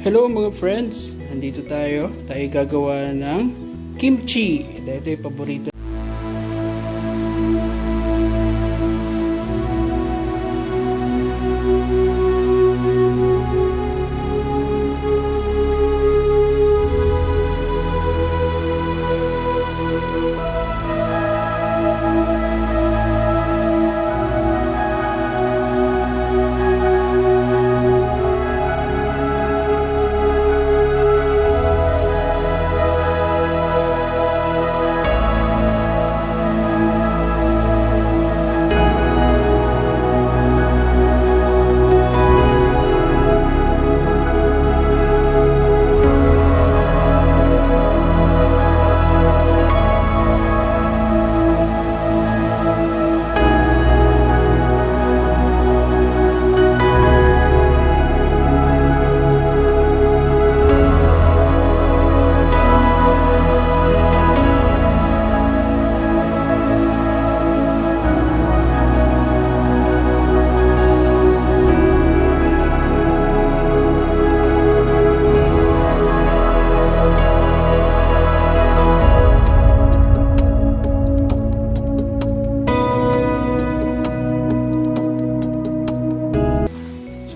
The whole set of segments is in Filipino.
Hello mga friends! Nandito tayo gagawa ng kimchi. Ito yung paborito.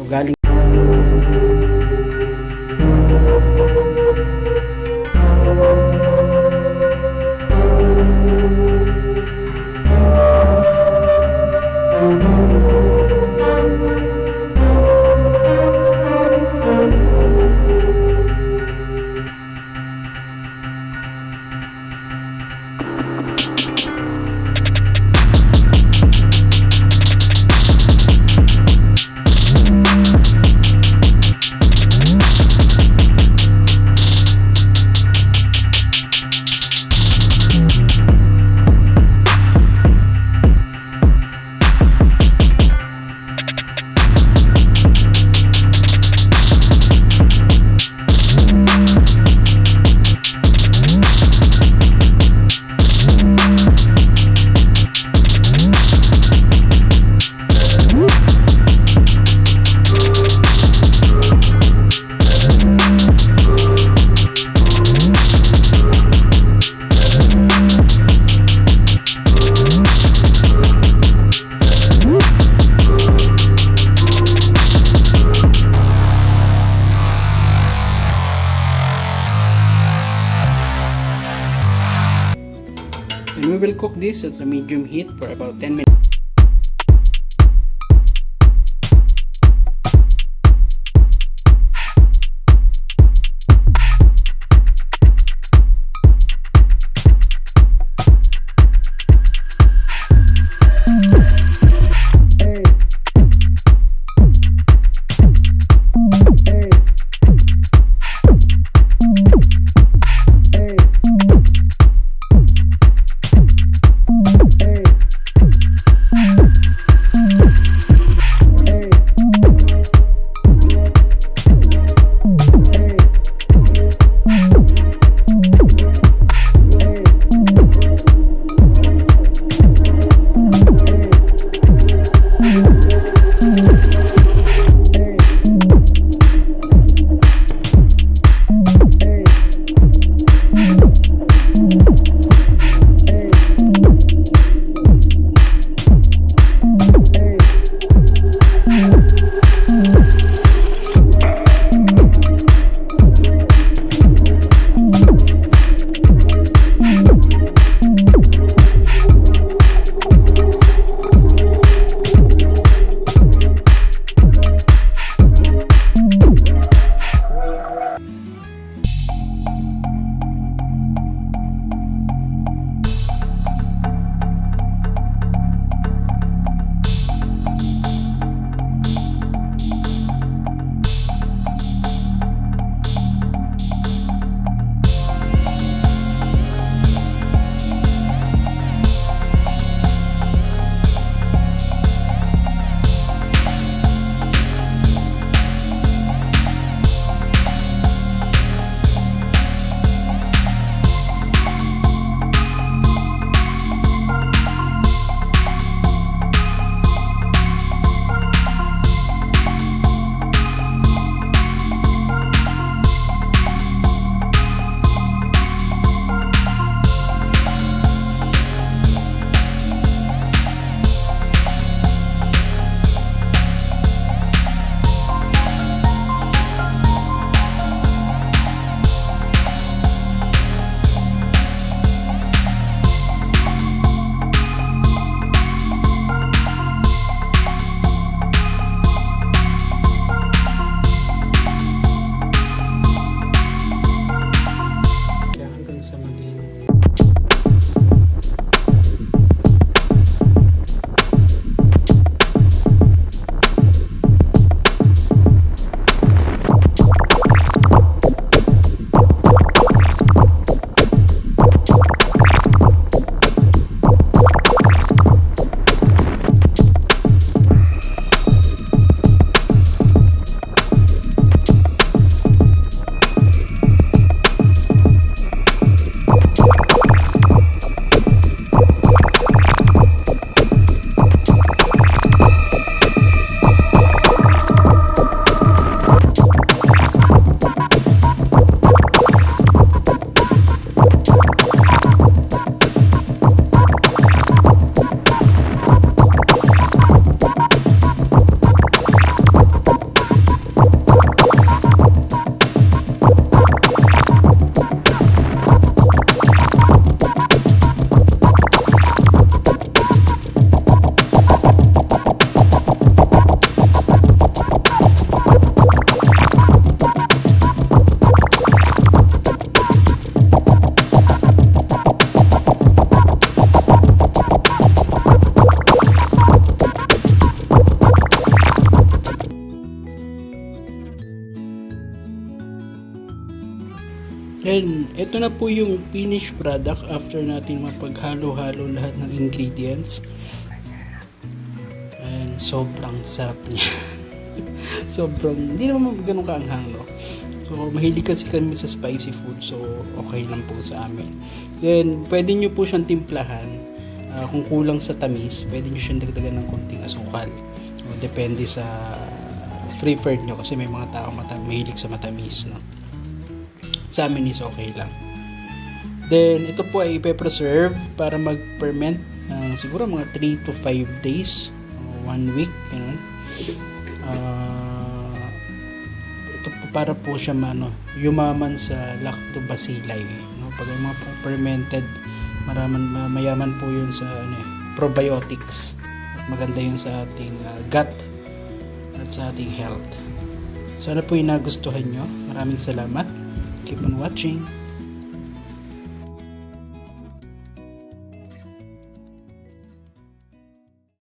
Galing and we will cook this at a medium heat for about 10 minutes. Then, ito na po yung finished product after natin mapaghalo-halo lahat ng ingredients. And sobrang sarap niya. Sobrang, hindi naman ganun kaanghang, no? So, mahilig kasi kami sa spicy food, so okay lang po sa amin. Then, pwede nyo po siyang timplahan. Kung kulang sa tamis, pwede nyo siyang dagdagan ng konting asukal. So, depende sa preferred nyo kasi may mga tao mahilig sa matamis, no? Sa amin is okay lang. Then, ito po ay ipe-preserve para mag-ferment siguro mga 3 to 5 days, 1 week, ganun. Ito po para po siya yumaman sa lactobacilli, no? Pag mga fermented, mayaman po yun sa probiotics at maganda yun sa ating gut at sa ating health. Sana po yung nagustuhan nyo. Maraming salamat. Keep on watching.